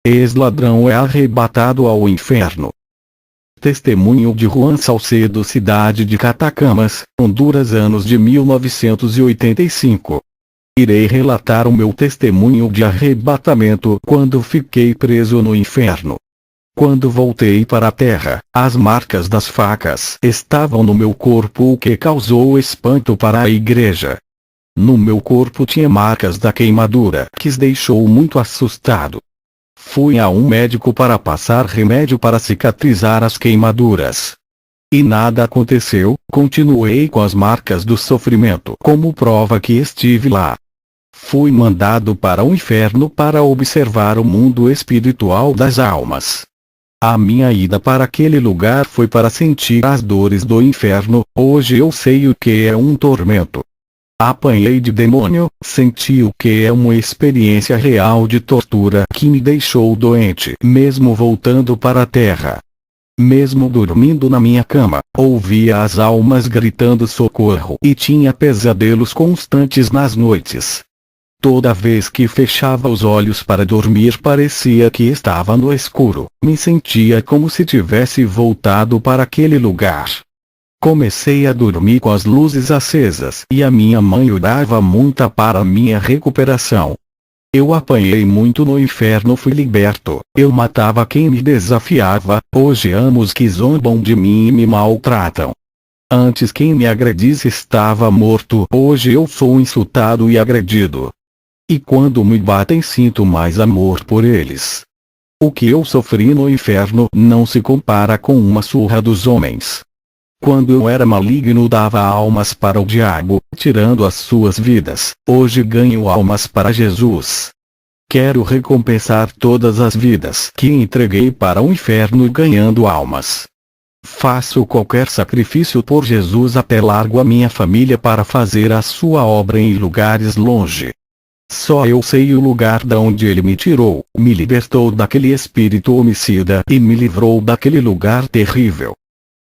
Ex-ladrão é arrebatado ao inferno. Testemunho de Juan Salcedo, cidade de Catacamas, Honduras, anos de 1985. Irei relatar o meu testemunho de arrebatamento quando fiquei preso no inferno. Quando voltei para a terra, as marcas das facas estavam no meu corpo, o que causou espanto para a igreja. No meu corpo tinha marcas da queimadura, que os deixou muito assustado. Fui a um médico para passar remédio para cicatrizar as queimaduras. E nada aconteceu, continuei com as marcas do sofrimento como prova que estive lá. Fui mandado para o inferno para observar o mundo espiritual das almas. A minha ida para aquele lugar foi para sentir as dores do inferno. Hoje eu sei o que é um tormento. Apanhei de demônio, senti o que é uma experiência real de tortura que me deixou doente. Mesmo voltando para a terra, mesmo dormindo na minha cama, ouvia as almas gritando socorro e tinha pesadelos constantes nas noites. Toda vez que fechava os olhos para dormir parecia que estava no escuro. Me sentia como se tivesse voltado para aquele lugar. Comecei a dormir com as luzes acesas e a minha mãe orava muito para minha recuperação. Eu apanhei muito no inferno, fui liberto. Eu matava quem me desafiava. Hoje amo os que zombam de mim e me maltratam. Antes quem me agredisse estava morto. Hoje eu sou insultado e agredido. E quando me batem sinto mais amor por eles. O que eu sofri no inferno não se compara com uma surra dos homens. Quando eu era maligno dava almas para o diabo, tirando as suas vidas. Hoje ganho almas para Jesus. Quero recompensar todas as vidas que entreguei para o inferno ganhando almas. Faço qualquer sacrifício por Jesus, até largo a minha família para fazer a sua obra em lugares longe. Só eu sei o lugar da onde ele me tirou, me libertou daquele espírito homicida e me livrou daquele lugar terrível.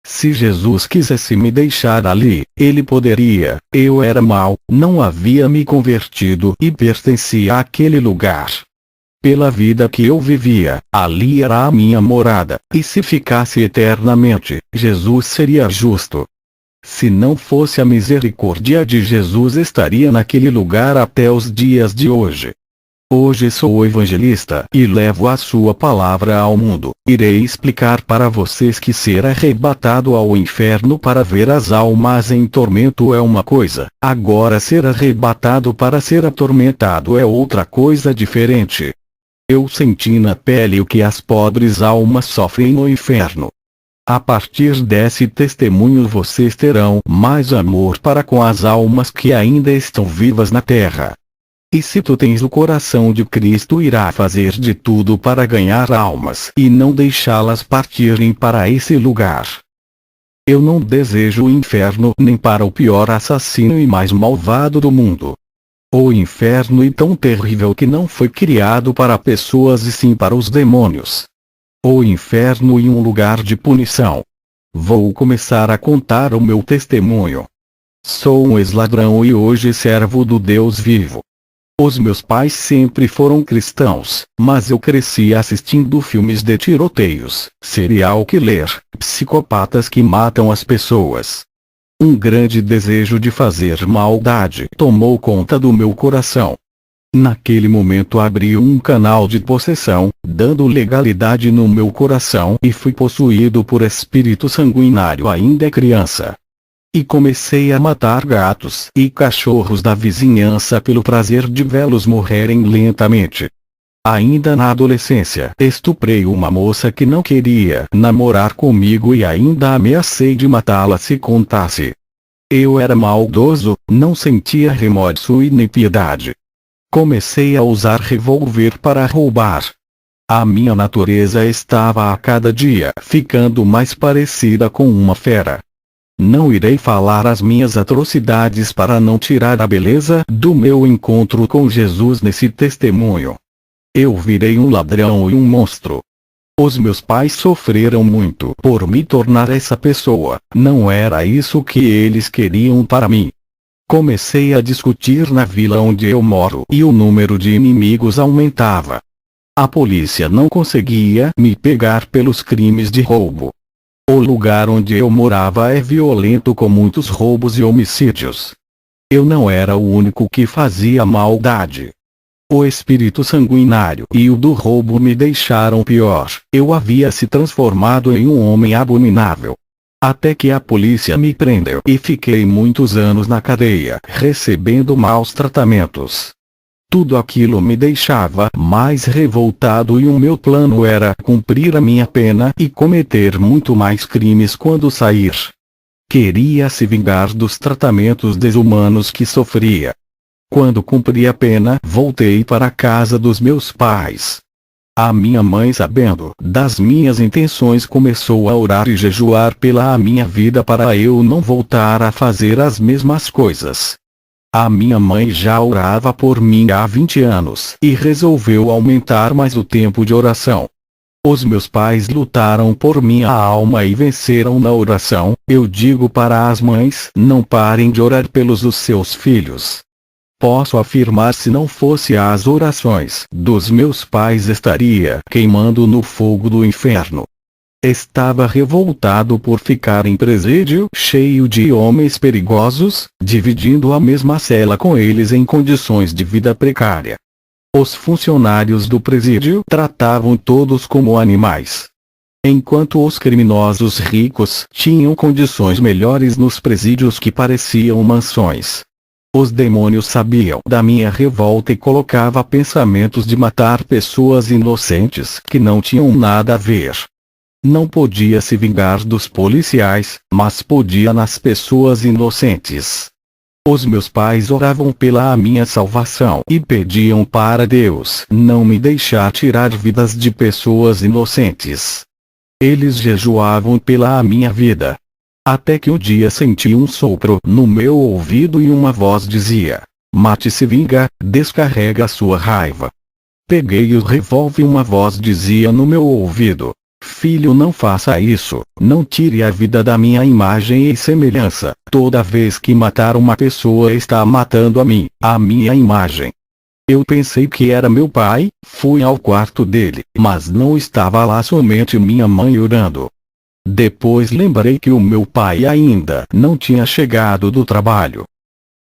Se Jesus quisesse me deixar ali, ele poderia. Eu era mau, não havia me convertido e pertencia àquele lugar. Pela vida que eu vivia, ali era a minha morada, e se ficasse eternamente, Jesus seria justo. Se não fosse a misericórdia de Jesus, estaria naquele lugar até os dias de hoje. Hoje sou evangelista e levo a sua palavra ao mundo. Irei explicar para vocês que ser arrebatado ao inferno para ver as almas em tormento é uma coisa, agora ser arrebatado para ser atormentado é outra coisa diferente. Eu senti na pele o que as pobres almas sofrem no inferno. A partir desse testemunho vocês terão mais amor para com as almas que ainda estão vivas na terra. E se tu tens o coração de Cristo, irá fazer de tudo para ganhar almas e não deixá-las partirem para esse lugar. Eu não desejo o inferno nem para o pior assassino e mais malvado do mundo. O inferno é tão terrível que não foi criado para pessoas e sim para os demônios. O inferno é um lugar de punição. Vou começar a contar o meu testemunho. Sou um ex-ladrão e hoje servo do Deus vivo. Os meus pais sempre foram cristãos, mas eu cresci assistindo filmes de tiroteios, serial killer, psicopatas que matam as pessoas. Um grande desejo de fazer maldade tomou conta do meu coração. Naquele momento abri um canal de possessão, dando legalidade no meu coração e fui possuído por espírito sanguinário ainda criança. E comecei a matar gatos e cachorros da vizinhança pelo prazer de vê-los morrerem lentamente. Ainda na adolescência, estuprei uma moça que não queria namorar comigo e ainda ameacei de matá-la se contasse. Eu era maldoso, não sentia remorso e nem piedade. Comecei a usar revólver para roubar. A minha natureza estava a cada dia ficando mais parecida com uma fera. Não irei falar as minhas atrocidades para não tirar a beleza do meu encontro com Jesus nesse testemunho. Eu virei um ladrão e um monstro. Os meus pais sofreram muito por me tornar essa pessoa, não era isso que eles queriam para mim. Comecei a discutir na vila onde eu moro e o número de inimigos aumentava. A polícia não conseguia me pegar pelos crimes de roubo. O lugar onde eu morava é violento com muitos roubos e homicídios. Eu não era o único que fazia maldade. O espírito sanguinário e o do roubo me deixaram pior. Eu havia se transformado em um homem abominável. Até que a polícia me prendeu e fiquei muitos anos na cadeia, recebendo maus tratamentos. Tudo aquilo me deixava mais revoltado e o meu plano era cumprir a minha pena e cometer muito mais crimes quando sair. Queria se vingar dos tratamentos desumanos que sofria. Quando cumpri a pena, voltei para a casa dos meus pais. A minha mãe, sabendo das minhas intenções, começou a orar e jejuar pela minha vida para eu não voltar a fazer as mesmas coisas. A minha mãe já orava por mim há 20 anos e resolveu aumentar mais o tempo de oração. Os meus pais lutaram por minha alma e venceram na oração. Eu digo para as mães: não parem de orar pelos seus filhos. Posso afirmar, se não fosse as orações dos meus pais, estaria queimando no fogo do inferno. Estava revoltado por ficar em presídio cheio de homens perigosos, dividindo a mesma cela com eles em condições de vida precária. Os funcionários do presídio tratavam todos como animais. Enquanto os criminosos ricos tinham condições melhores nos presídios que pareciam mansões. Os demônios sabiam da minha revolta e colocava pensamentos de matar pessoas inocentes que não tinham nada a ver. Não podia se vingar dos policiais, mas podia nas pessoas inocentes. Os meus pais oravam pela minha salvação e pediam para Deus não me deixar tirar vidas de pessoas inocentes. Eles jejuavam pela minha vida. Até que um dia senti um sopro no meu ouvido e uma voz dizia: mate-se, vinga, descarrega a sua raiva. Peguei o revólver e uma voz dizia no meu ouvido: filho, não faça isso, não tire a vida da minha imagem e semelhança. Toda vez que matar uma pessoa está matando a mim, a minha imagem. Eu pensei que era meu pai, fui ao quarto dele, mas não estava lá, somente minha mãe orando. Depois lembrei que o meu pai ainda não tinha chegado do trabalho.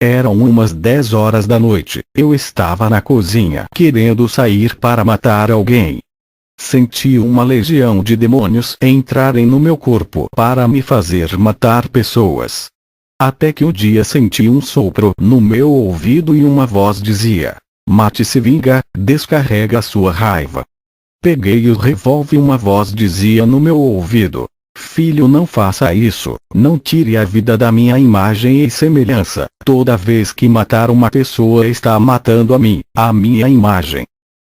Eram umas 10 horas da noite, eu estava na cozinha querendo sair para matar alguém. Senti uma legião de demônios entrarem no meu corpo para me fazer matar pessoas. Até que um dia senti um sopro no meu ouvido e uma voz dizia: mate-se, vinga, descarrega a sua raiva. Peguei o revólver e uma voz dizia no meu ouvido: filho, não faça isso, não tire a vida da minha imagem e semelhança. Toda vez que matar uma pessoa está matando a mim, a minha imagem.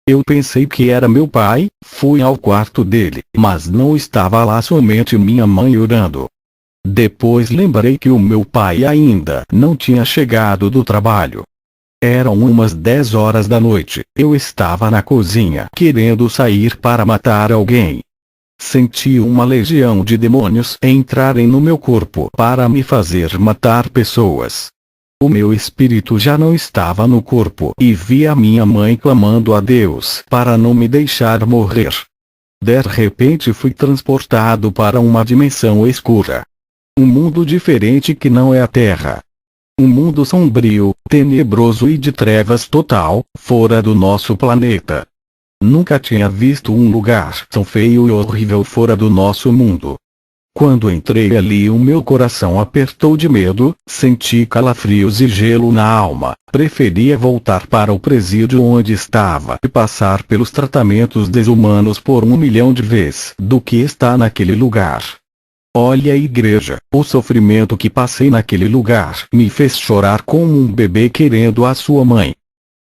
Eu pensei que era meu pai, fui ao quarto dele, mas não estava lá, somente minha mãe orando. Depois lembrei que o meu pai ainda não tinha chegado do trabalho. Eram umas 10 horas da noite, eu estava na cozinha querendo sair para matar alguém. Senti uma legião de demônios entrarem no meu corpo para me fazer matar pessoas. O meu espírito já não estava no corpo e vi a minha mãe clamando a Deus para não me deixar morrer. De repente fui transportado para uma dimensão escura. Um mundo diferente que não é a Terra. Um mundo sombrio, tenebroso e de trevas total, fora do nosso planeta. Nunca tinha visto um lugar tão feio e horrível fora do nosso mundo. Quando entrei ali, o meu coração apertou de medo, senti calafrios e gelo na alma. Preferia voltar para o presídio onde estava e passar pelos tratamentos desumanos por 1 milhão de vezes do que estar naquele lugar. Olha, igreja, o sofrimento que passei naquele lugar me fez chorar como um bebê querendo a sua mãe.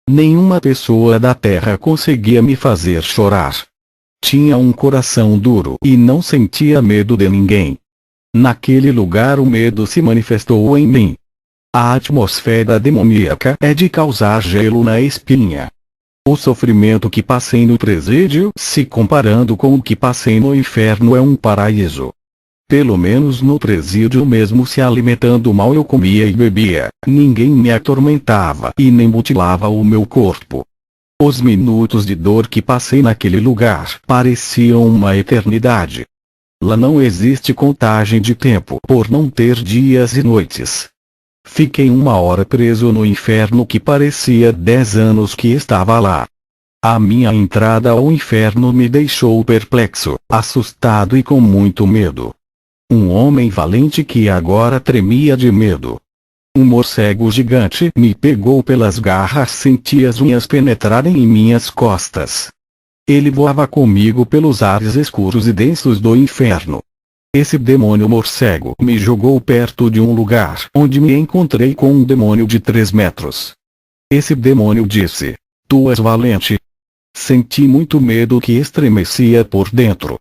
Nenhuma pessoa da terra conseguia me fazer chorar. Tinha um coração duro e não sentia medo de ninguém. Naquele lugar o medo se manifestou em mim. A atmosfera demoníaca é de causar gelo na espinha. O sofrimento que passei no presídio, se comparando com o que passei no inferno, é um paraíso. Pelo menos no presídio, mesmo se alimentando mal, eu comia e bebia, ninguém me atormentava e nem mutilava o meu corpo. Os minutos de dor que passei naquele lugar pareciam uma eternidade. Lá não existe contagem de tempo por não ter dias e noites. Fiquei 1 hora preso no inferno que parecia 10 anos que estava lá. A minha entrada ao inferno me deixou perplexo, assustado e com muito medo. Um homem valente que agora tremia de medo. Um morcego gigante me pegou pelas garras, senti as unhas penetrarem em minhas costas. Ele voava comigo pelos ares escuros e densos do inferno. Esse demônio morcego me jogou perto de um lugar onde me encontrei com um demônio de 3 metros. Esse demônio disse: "Tu és valente." Senti muito medo que estremecia por dentro.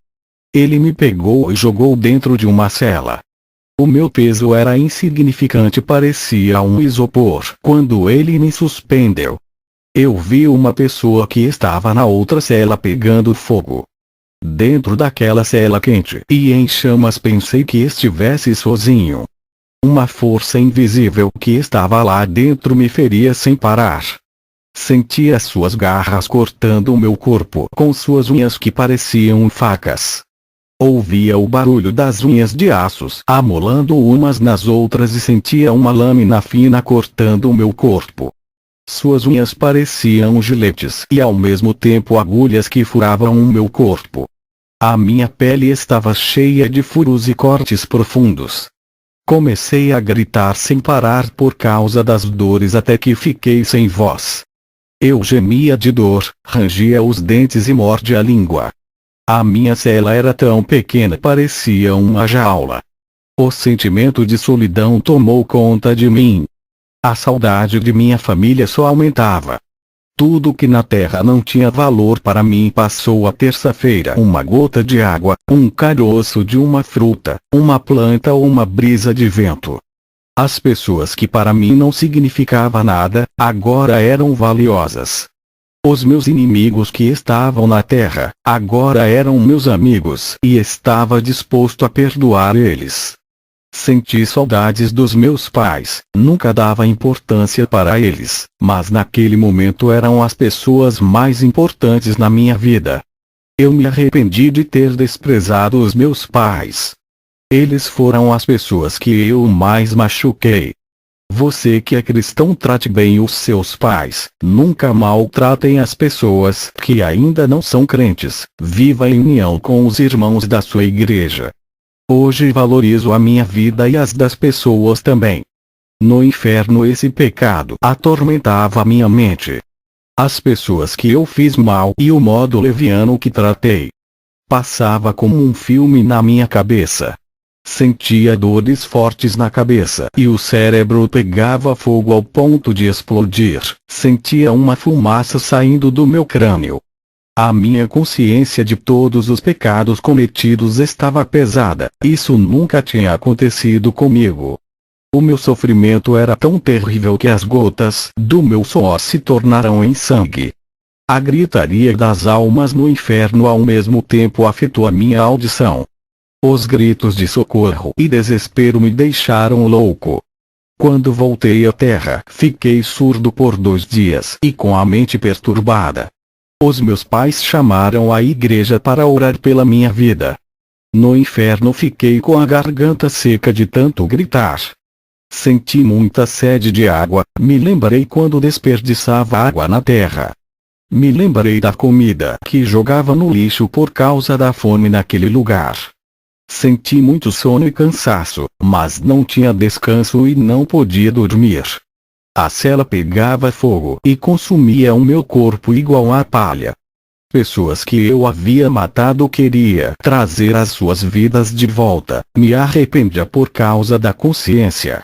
Ele me pegou e jogou dentro de uma cela. O meu peso era insignificante, parecia um isopor quando ele me suspendeu. Eu vi uma pessoa que estava na outra cela pegando fogo. Dentro daquela cela quente e em chamas pensei que estivesse sozinho. Uma força invisível que estava lá dentro me feria sem parar. Senti as suas garras cortando o meu corpo com suas unhas que pareciam facas. Ouvia o barulho das unhas de aços amolando umas nas outras e sentia uma lâmina fina cortando o meu corpo. Suas unhas pareciam giletes e ao mesmo tempo agulhas que furavam o meu corpo. A minha pele estava cheia de furos e cortes profundos. Comecei a gritar sem parar por causa das dores até que fiquei sem voz. Eu gemia de dor, rangia os dentes e mordia a língua. A minha cela era tão pequena, parecia uma jaula. O sentimento de solidão tomou conta de mim. A saudade de minha família só aumentava. Tudo que na terra não tinha valor para mim passou a terça-feira. Uma gota de água, um caroço de uma fruta, uma planta ou uma brisa de vento. As pessoas que para mim não significavam nada, agora eram valiosas. Os meus inimigos que estavam na terra, agora eram meus amigos e estava disposto a perdoar eles. Senti saudades dos meus pais, nunca dava importância para eles, mas naquele momento eram as pessoas mais importantes na minha vida. Eu me arrependi de ter desprezado os meus pais. Eles foram as pessoas que eu mais machuquei. Você que é cristão, trate bem os seus pais, nunca maltratem as pessoas que ainda não são crentes, viva em união com os irmãos da sua igreja. Hoje valorizo a minha vida e as das pessoas também. No inferno esse pecado atormentava a minha mente. As pessoas que eu fiz mal e o modo leviano que tratei. Passava como um filme na minha cabeça. Sentia dores fortes na cabeça e o cérebro pegava fogo ao ponto de explodir. Sentia uma fumaça saindo do meu crânio. A minha consciência de todos os pecados cometidos estava pesada. Isso nunca tinha acontecido comigo. O meu sofrimento era tão terrível que as gotas do meu suor se tornaram em sangue. A gritaria das almas no inferno ao mesmo tempo afetou a minha audição. Os gritos de socorro e desespero me deixaram louco. Quando voltei à terra, fiquei surdo por 2 dias e com a mente perturbada. Os meus pais chamaram a igreja para orar pela minha vida. No inferno fiquei com a garganta seca de tanto gritar. Senti muita sede de água, me lembrei quando desperdiçava água na terra. Me lembrei da comida que jogava no lixo por causa da fome naquele lugar. Senti muito sono e cansaço, mas não tinha descanso e não podia dormir. A cela pegava fogo e consumia o meu corpo igual a palha. Pessoas que eu havia matado queria trazer as suas vidas de volta, me arrependia por causa da consciência.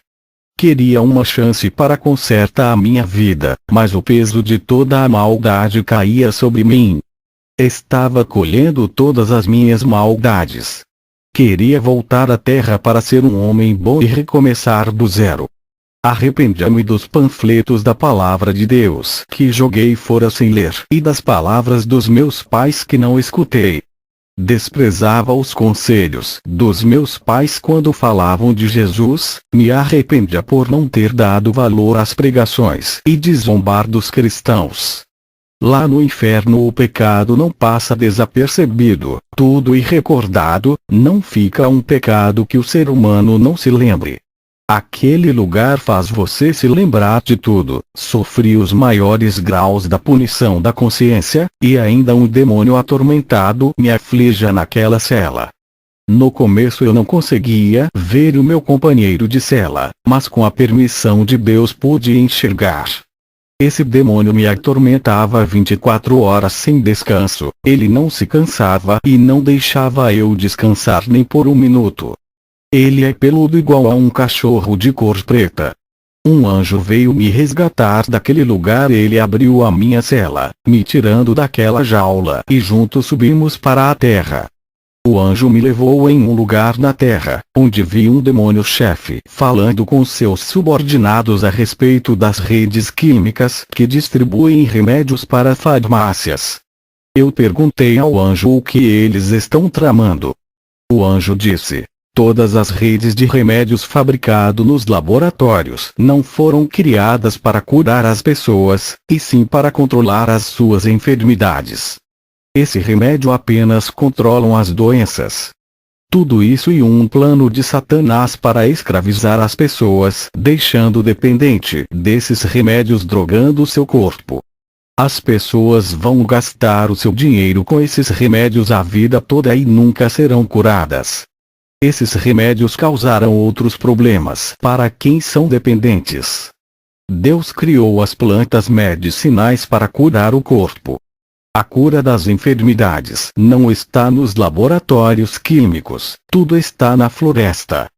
Queria uma chance para consertar a minha vida, mas o peso de toda a maldade caía sobre mim. Estava colhendo todas as minhas maldades. Queria voltar à terra para ser um homem bom e recomeçar do zero. Arrependia-me dos panfletos da palavra de Deus que joguei fora sem ler e das palavras dos meus pais que não escutei. Desprezava os conselhos dos meus pais quando falavam de Jesus, me arrependia por não ter dado valor às pregações e de zombar dos cristãos. Lá no inferno o pecado não passa desapercebido, tudo irrecordado, não fica um pecado que o ser humano não se lembre. Aquele lugar faz você se lembrar de tudo. Sofri os maiores graus da punição da consciência, e ainda um demônio atormentado me aflige naquela cela. No começo eu não conseguia ver o meu companheiro de cela, mas com a permissão de Deus pude enxergar. Esse demônio me atormentava 24 horas sem descanso, ele não se cansava e não deixava eu descansar nem por um minuto. Ele é peludo igual a um cachorro de cor preta. Um anjo veio me resgatar daquele lugar, ele abriu a minha cela, me tirando daquela jaula e juntos subimos para a terra. O anjo me levou em um lugar na terra, onde vi um demônio-chefe falando com seus subordinados a respeito das redes químicas que distribuem remédios para farmácias. Eu perguntei ao anjo o que eles estão tramando. O anjo disse: todas as redes de remédios fabricados nos laboratórios não foram criadas para curar as pessoas, e sim para controlar as suas enfermidades. Esse remédio apenas controla as doenças. Tudo isso e um plano de Satanás para escravizar as pessoas, deixando dependente desses remédios, drogando seu corpo. As pessoas vão gastar o seu dinheiro com esses remédios a vida toda e nunca serão curadas. Esses remédios causaram outros problemas para quem são dependentes. Deus criou as plantas medicinais para curar o corpo. A cura das enfermidades não está nos laboratórios químicos, tudo está na floresta.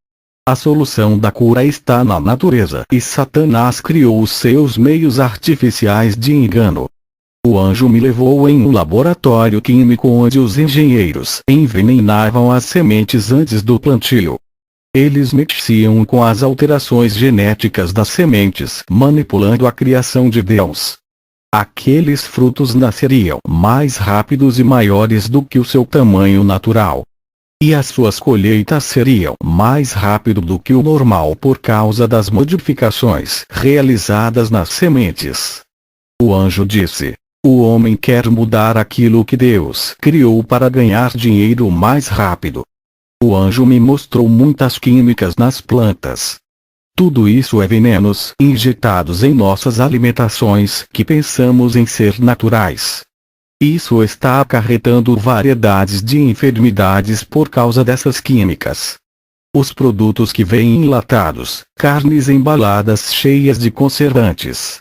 A solução da cura está na natureza e Satanás criou os seus meios artificiais de engano. O anjo me levou em um laboratório químico onde os engenheiros envenenavam as sementes antes do plantio. Eles mexiam com as alterações genéticas das sementes, manipulando a criação de Deus. Aqueles frutos nasceriam mais rápidos e maiores do que o seu tamanho natural. E as suas colheitas seriam mais rápido do que o normal por causa das modificações realizadas nas sementes. O anjo disse: o homem quer mudar aquilo que Deus criou para ganhar dinheiro mais rápido. O anjo me mostrou muitas químicas nas plantas. Tudo isso é venenos injetados em nossas alimentações que pensamos em ser naturais. Isso está acarretando variedades de enfermidades por causa dessas químicas. Os produtos que vêm enlatados, carnes embaladas cheias de conservantes.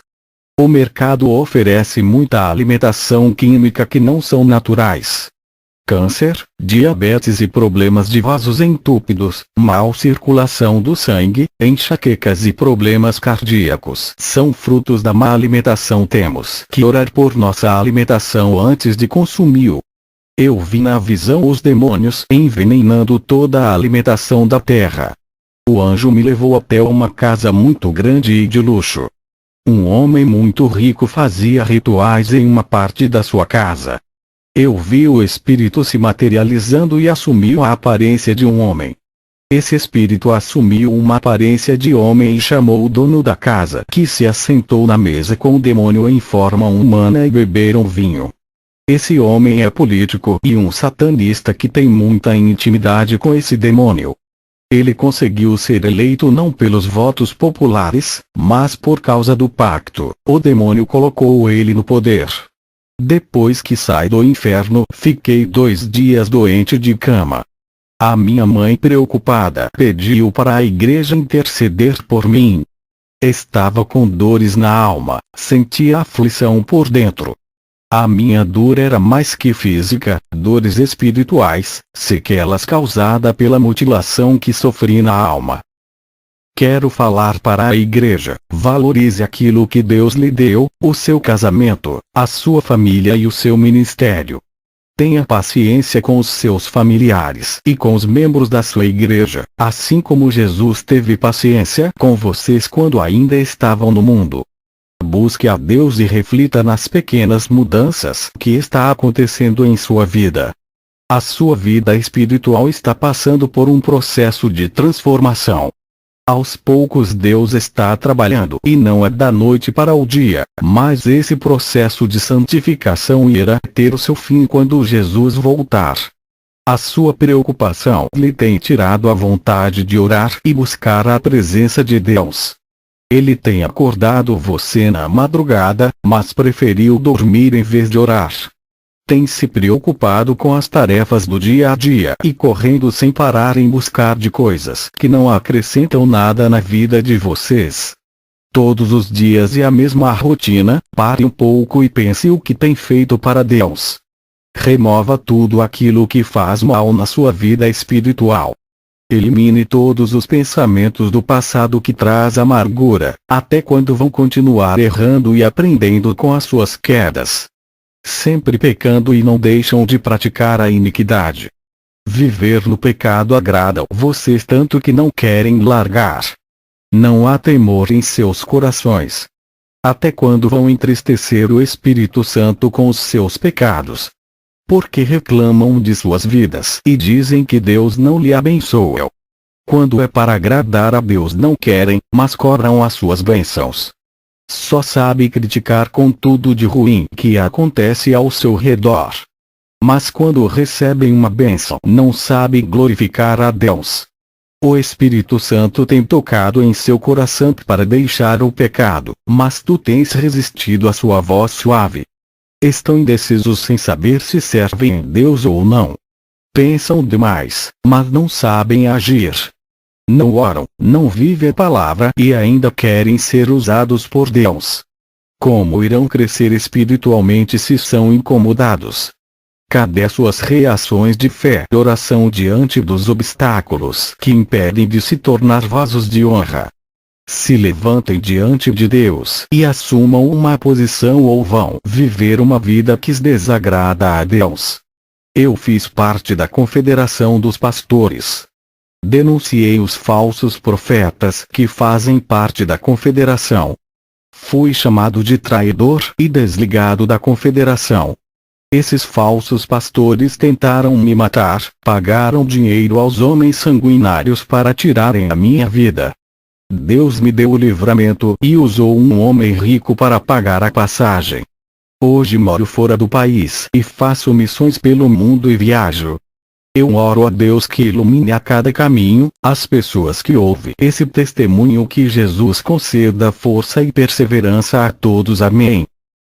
O mercado oferece muita alimentação química que não são naturais. Câncer, diabetes e problemas de vasos entúpidos, mal circulação do sangue, enxaquecas e problemas cardíacos são frutos da má alimentação. Temos que orar por nossa alimentação antes de consumi-la. Eu vi na visão os demônios envenenando toda a alimentação da terra. O anjo me levou até uma casa muito grande e de luxo. Um homem muito rico fazia rituais em uma parte da sua casa. Eu vi o espírito se materializando e assumiu a aparência de um homem. Esse espírito assumiu uma aparência de homem e chamou o dono da casa, que se assentou na mesa com o demônio em forma humana e beberam vinho. Esse homem é político e um satanista que tem muita intimidade com esse demônio. Ele conseguiu ser eleito não pelos votos populares, mas por causa do pacto. O demônio colocou ele no poder. Depois que saí do inferno, fiquei 2 dias doente de cama. A minha mãe, preocupada, pediu para a igreja interceder por mim. Estava com dores na alma, sentia aflição por dentro. A minha dor era mais que física, dores espirituais, sequelas causadas pela mutilação que sofri na alma. Quero falar para a igreja: valorize aquilo que Deus lhe deu, o seu casamento, a sua família e o seu ministério. Tenha paciência com os seus familiares e com os membros da sua igreja, assim como Jesus teve paciência com vocês quando ainda estavam no mundo. Busque a Deus e reflita nas pequenas mudanças que está acontecendo em sua vida. A sua vida espiritual está passando por um processo de transformação. Aos poucos Deus está trabalhando e não é da noite para o dia, mas esse processo de santificação irá ter o seu fim quando Jesus voltar. A sua preocupação lhe tem tirado a vontade de orar e buscar a presença de Deus. Ele tem acordado você na madrugada, mas preferiu dormir em vez de orar. Tem se preocupado com as tarefas do dia a dia e correndo sem parar em buscar de coisas que não acrescentam nada na vida de vocês. Todos os dias é a mesma rotina. Pare um pouco e pense o que tem feito para Deus. Remova tudo aquilo que faz mal na sua vida espiritual. Elimine todos os pensamentos do passado que traz amargura. Até quando vão continuar errando e aprendendo com as suas quedas? Sempre pecando e não deixam de praticar a iniquidade. Viver no pecado agrada vocês tanto que não querem largar. Não há temor em seus corações. Até quando vão entristecer o Espírito Santo com os seus pecados? Porque reclamam de suas vidas e dizem que Deus não lhe abençoa. Quando é para agradar a Deus não querem, mas cobram as suas bênçãos. Só sabe criticar com tudo de ruim que acontece ao seu redor. Mas quando recebem uma bênção não sabe glorificar a Deus. O Espírito Santo tem tocado em seu coração para deixar o pecado, mas tu tens resistido à sua voz suave. Estão indecisos sem saber se servem a Deus ou não. Pensam demais, mas não sabem agir. Não oram, não vivem a palavra e ainda querem ser usados por Deus. Como irão crescer espiritualmente se são incomodados? Cadê suas reações de fé e oração diante dos obstáculos que impedem de se tornar vasos de honra? Se levantem diante de Deus e assumam uma posição ou vão viver uma vida que desagrada a Deus. Eu fiz parte da Confederação dos Pastores. Denunciei os falsos profetas que fazem parte da confederação. Fui chamado de traidor e desligado da confederação. Esses falsos pastores tentaram me matar, pagaram dinheiro aos homens sanguinários para tirarem a minha vida. Deus me deu o livramento e usou um homem rico para pagar a passagem. Hoje moro fora do país e faço missões pelo mundo e viajo. Eu oro a Deus que ilumine a cada caminho, as pessoas que ouvem esse testemunho, que Jesus conceda força e perseverança a todos. Amém.